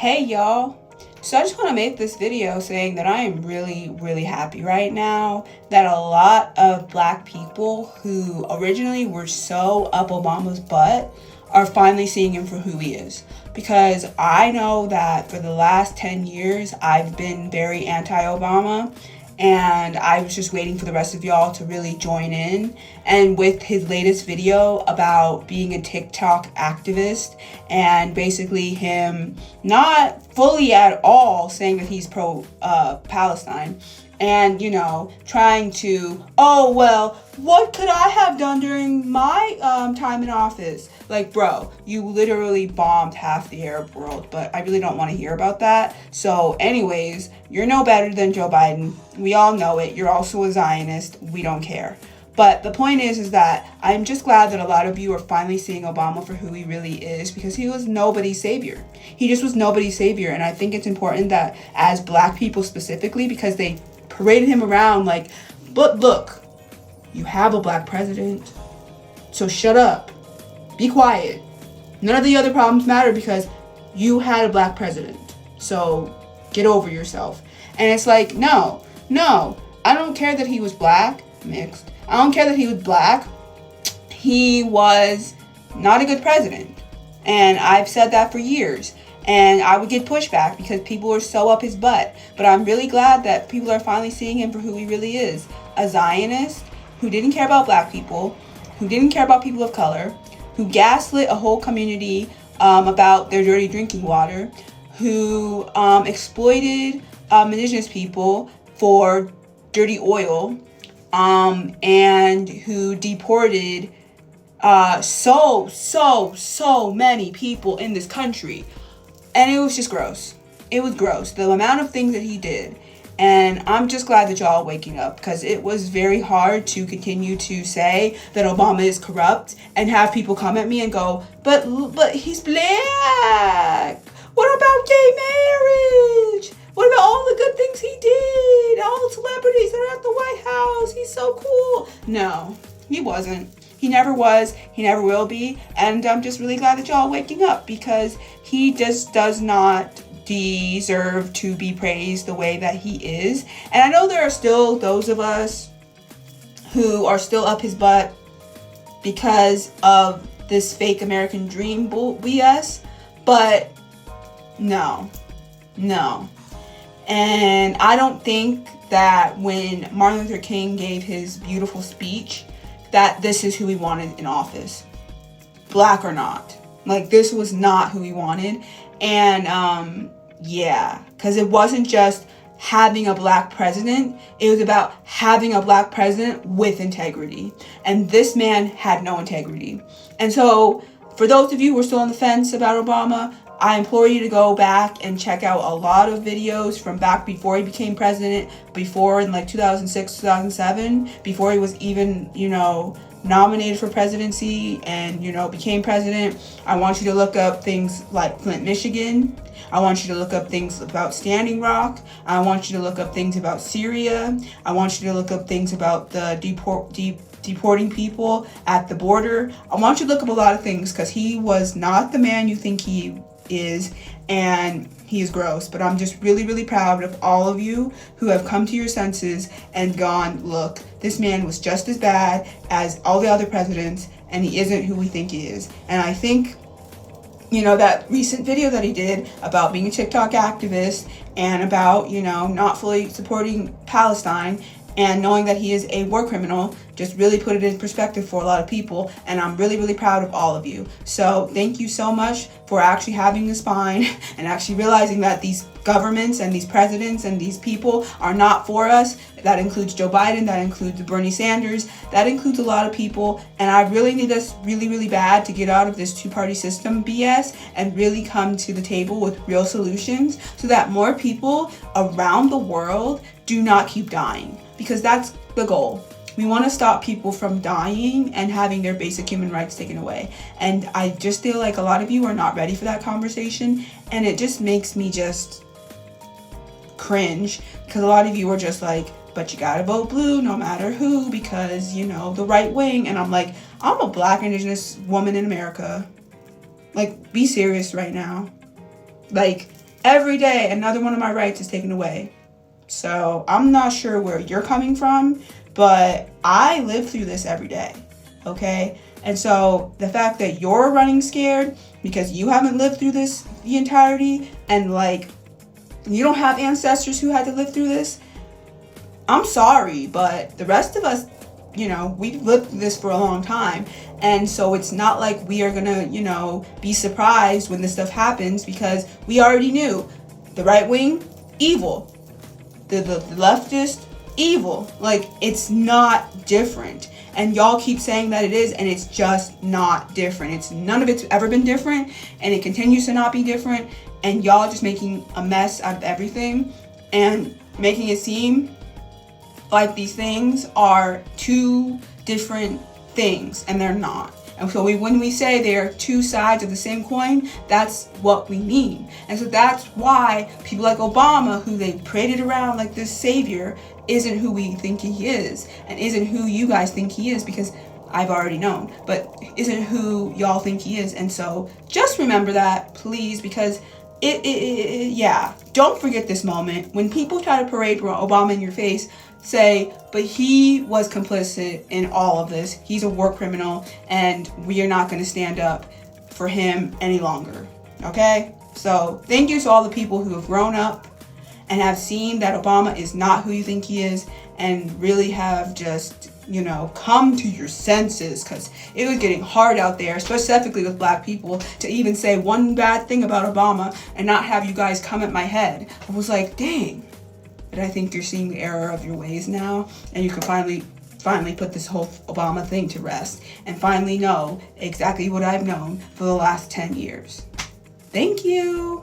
Hey y'all. So I just want to make this video saying that I am really happy right now that a lot of black people who originally were so up Obama's butt are finally seeing him for who he is. Because I know that for the last 10 years I've been very anti-Obama, and I was just waiting for the rest of y'all to really join in. And with his latest video about being a TikTok activist and basically him not fully at all saying that he's pro Palestine, and trying to, oh well, what could I have done during my time in office? Like, bro, you literally bombed half the Arab world, but I really don't want to hear about that. So anyways, you're no better than Joe Biden. We all know it. You're also a Zionist. We don't care. But the point is that I'm just glad that a lot of you are finally seeing Obama for who he really is, because he was nobody's savior. He just was nobody's savior. And I think it's important that as black people specifically, because they paraded him around like, but look, you have a black president, so shut up, be quiet. None of the other problems matter because you had a black president, so get over yourself. And it's like, no, I don't care that he was black, mixed. I don't care that he was black. He was not a good president. And I've said that for years. And I would get pushback because people were so up his butt. But I'm really glad that people are finally seeing him for who he really is. A Zionist who didn't care about black people, who didn't care about people of color, who gaslit a whole community about their dirty drinking water, who exploited indigenous people for dirty oil, and who deported so many people in this country. And it was just gross. It was gross, the amount of things that he did. And I'm just glad that y'all are waking up, because it was very hard to continue to say that Obama is corrupt and have people come at me and go, but he's black. What about gay marriage? What about all the good things he did? All the celebrities that are at the White House. He's so cool. No, he wasn't. He never was. He never will be. And I'm just really glad that y'all are waking up, because he just does not deserve to be praised the way that he is. And I know there are still those of us who are still up his butt because of this fake American dream BS. But no. And I don't think that when Martin Luther King gave his beautiful speech that this is who he wanted in office, black or not. Like, this was not who he wanted. And because it wasn't just having a black president, it was about having a black president with integrity. And this man had no integrity. And so for those of you who are still on the fence about Obama, I implore you to go back and check out a lot of videos from back before he became president, before in like 2006, 2007, before he was even, nominated for presidency and, became president. I want you to look up things like Flint, Michigan. I want you to look up things about Standing Rock. I want you to look up things about Syria. I want you to look up things about the deporting people at the border. I want you to look up a lot of things, because he was not the man you think he is, and he is gross. But I'm just really proud of all of you who have come to your senses and gone, look, this man was just as bad as all the other presidents, and he isn't who we think he is. And I think that recent video that he did about being a TikTok activist and about not fully supporting Palestine and knowing that he is a war criminal just really put it in perspective for a lot of people. And I'm really proud of all of you. So thank you so much for actually having the spine and actually realizing that these governments and these presidents and these people are not for us. That includes Joe Biden, that includes Bernie Sanders, that includes a lot of people. And I really need us really bad to get out of this two-party system BS and really come to the table with real solutions so that more people around the world do not keep dying. Because that's the goal. We want to stop people from dying and having their basic human rights taken away. And I just feel like a lot of you are not ready for that conversation. And it just makes me just cringe, because a lot of you are just like, but you gotta vote blue no matter who, because, the right wing. And I'm like, I'm a black indigenous woman in America. Like, be serious right now. Like, every day another one of my rights is taken away. So I'm not sure where you're coming from, but I live through this every day, okay? And so the fact that you're running scared because you haven't lived through this the entirety, and like you don't have ancestors who had to live through this, I'm sorry, but the rest of us, we've lived through this for a long time. And so it's not like we are gonna, be surprised when this stuff happens, because we already knew the right wing, evil. The leftist, evil. Like, it's not different. And y'all keep saying that it is, and it's just not different. None of it's ever been different, and it continues to not be different. And y'all just making a mess out of everything and making it seem like these things are two different things, and they're not. And so when we say they're two sides of the same coin, that's what we mean. And so that's why people like Obama, who they paraded around like this savior, isn't who we think he is, and isn't who you guys think he is, because I've already known, but isn't who y'all think he is. And so just remember that, please, because don't forget this moment. When people try to parade Obama in your face, say, but he was complicit in all of this. He's a war criminal, and we are not going to stand up for him any longer. Okay? So thank you to all the people who have grown up and have seen that Obama is not who you think he is, and really have just, come to your senses, because it was getting hard out there, specifically with Black people, to even say one bad thing about Obama and not have you guys come at my head. I was like, dang. But I think you're seeing the error of your ways now, and you can finally put this whole Obama thing to rest, and finally know exactly what I've known for the last 10 years. Thank you.